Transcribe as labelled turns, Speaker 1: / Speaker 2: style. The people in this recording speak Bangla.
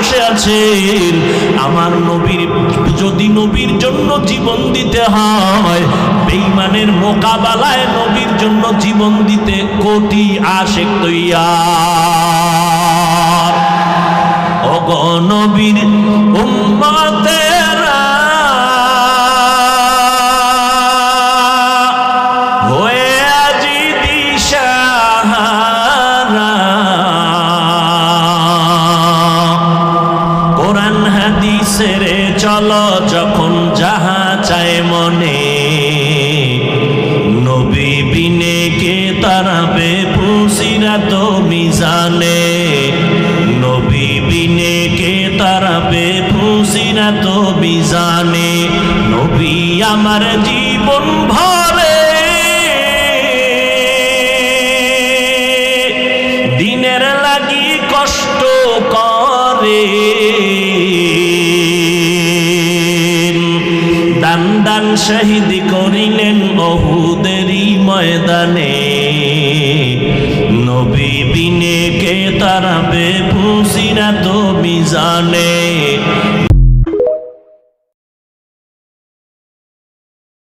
Speaker 1: বসে আছেন। আমার নবীর যদি নবীর জন্য জীবন দিতে হয়, বেঈমানের মোকাবেলায় নবীর জন্য জীবন দিতে কোটি আশিক তৈয়ার। ওগো নবীর উম্মতেরা হয়ে আজি দিশাহারা, কোরআন হাদিসের চলো যখন যাহা চায় মনে, নবী বিনে কে তারাবে পুসিরাত মিজানে, নবী বিনে কে তারাবে পুসিরাত মিজানে। নবী আমার জীবন ভরে দিনের লাগি কষ্ট করে, দান দান শহীদ করিলেন উহুদেরই ময়দানে, নবী বিনে কে তারাবে পুসিরাত মিজানে,